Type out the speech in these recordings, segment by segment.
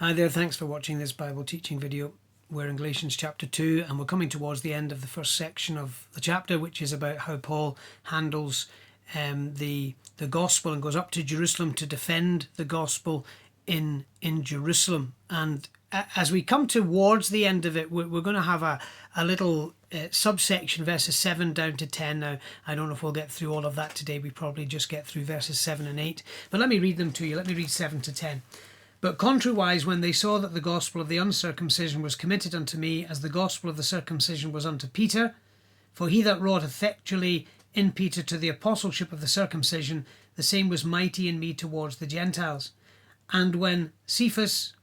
Hi there, thanks for watching this Bible teaching video. We're in Galatians chapter 2 and we're coming towards the end of the first section of the chapter, which is about how Paul handles the gospel and goes up to Jerusalem to defend the gospel in Jerusalem. And as we come towards the end of it, we're going to have a little subsection, verses 7 down to 10. Now, I don't know if we'll get through all of that today. We probably just get through verses 7 and 8. But let me read them to you. Let me read 7 to 10. But contrariwise, when they saw that the gospel of the uncircumcision was committed unto me, as the gospel of the circumcision was unto Peter, for he that wrought effectually in Peter to the apostleship of the circumcision, the same was mighty in me towards the Gentiles. And when James,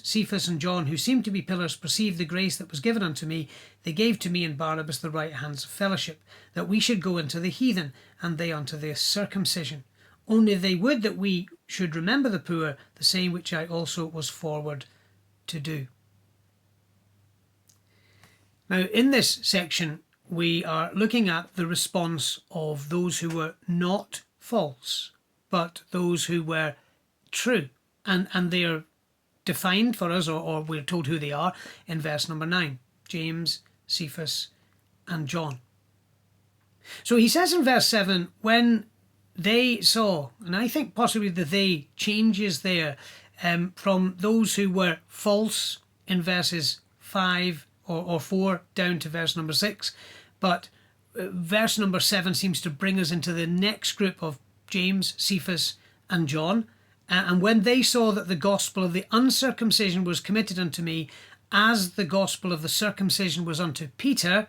Cephas, and John, who seemed to be pillars, perceived the grace that was given unto me, they gave to me and Barnabas the right hands of fellowship, that we should go unto the heathen, and they unto the circumcision. Only they would that we should remember the poor, the same which I also was forward to do. Now, in this section, we are looking at the response of those who were not false, but those who were true. And they are defined for us, or we're told who they are, in verse number 9. James, Cephas, and John. So he says in verse 7, when they saw, and I think possibly the they changes there from those who were false in verses 5 or 4 down to verse number 6, but verse number 7 seems to bring us into the next group of James, Cephas, and John. And when they saw that the gospel of the uncircumcision was committed unto me, as the gospel of the circumcision was unto Peter,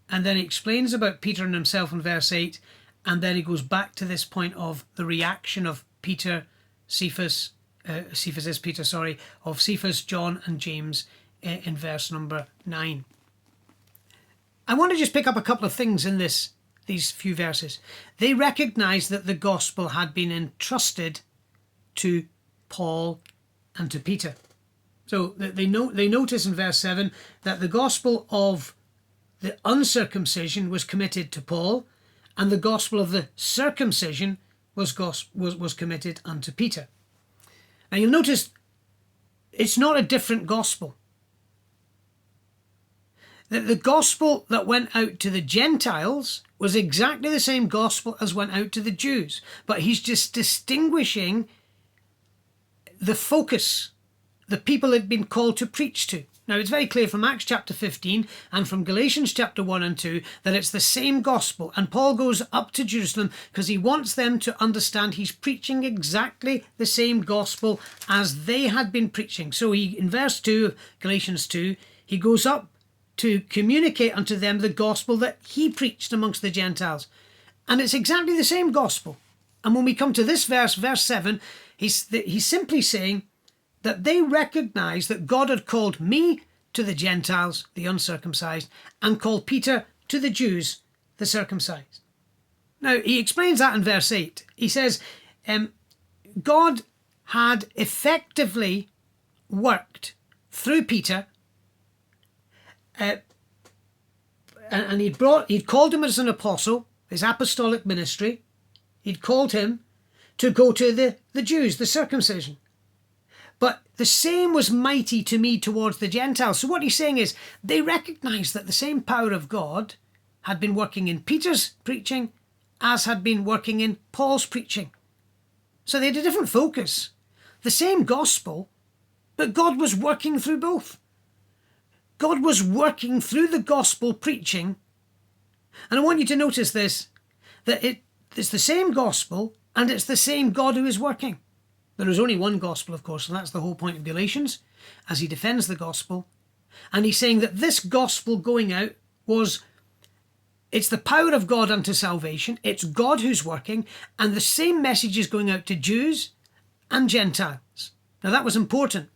and then he explains about Peter and himself in verse 8, and then he goes back to this point of the reaction of Peter, Cephas, of Cephas, John, and James in verse number 9. I want to just pick up a couple of things in these few verses. They recognized that the gospel had been entrusted to Paul and to Peter. So they notice in verse 7 that the gospel of the uncircumcision was committed to Paul, and the gospel of the circumcision was committed unto Peter. Now you'll notice it's not a different gospel. The gospel that went out to the Gentiles was exactly the same gospel as went out to the Jews, but he's just distinguishing the focus, the people had been called to preach to. Now, it's very clear from Acts chapter 15 and from Galatians chapter 1 and 2 that it's the same gospel. And Paul goes up to Jerusalem because he wants them to understand he's preaching exactly the same gospel as they had been preaching. So in verse 2 of Galatians 2, he goes up to communicate unto them the gospel that he preached amongst the Gentiles. And it's exactly the same gospel. And when we come to this verse 7, he's simply saying that they recognized that God had called me to the Gentiles, the uncircumcised, and called Peter to the Jews, the circumcised. Now, he explains that in verse 8. He says, God had effectively worked through Peter, and he'd called him as an apostle, his apostolic ministry. He'd called him to go to the Jews, the circumcision. But the same was mighty to me towards the Gentiles. So what he's saying is they recognized that the same power of God had been working in Peter's preaching as had been working in Paul's preaching. So they had a different focus. The same gospel, but God was working through both. God was working through the gospel preaching. And I want you to notice this, that it's the same gospel and it's the same God who is working. There is only one gospel, of course, and that's the whole point of Galatians, as he defends the gospel. And he's saying that this gospel going out it's the power of God unto salvation, it's God who's working, and the same message is going out to Jews and Gentiles. Now that was important,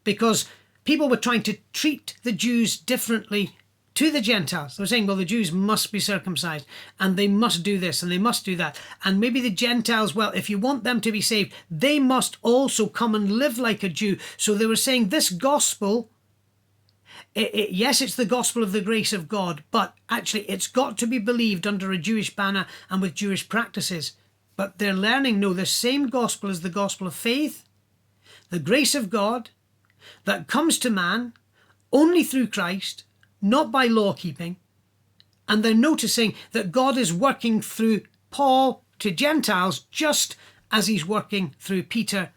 because people were trying to treat the Jews differently to the Gentiles. They were saying, well, the Jews must be circumcised and they must do this and they must do that. And maybe the Gentiles, well, if you want them to be saved, they must also come and live like a Jew. So they were saying this gospel, yes, it's the gospel of the grace of God, but actually it's got to be believed under a Jewish banner and with Jewish practices. But they're learning, no, the same gospel is the gospel of faith, the grace of God that comes to man only through Christ, not by law keeping. And they're noticing that God is working through Paul to Gentiles just as he's working through Peter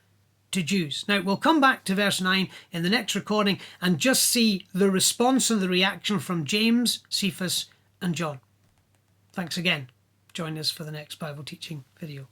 to Jews. Now, we'll come back to verse 9 in the next recording and just see the response and the reaction from James, Cephas, and John. Thanks again. Join us for the next Bible teaching video.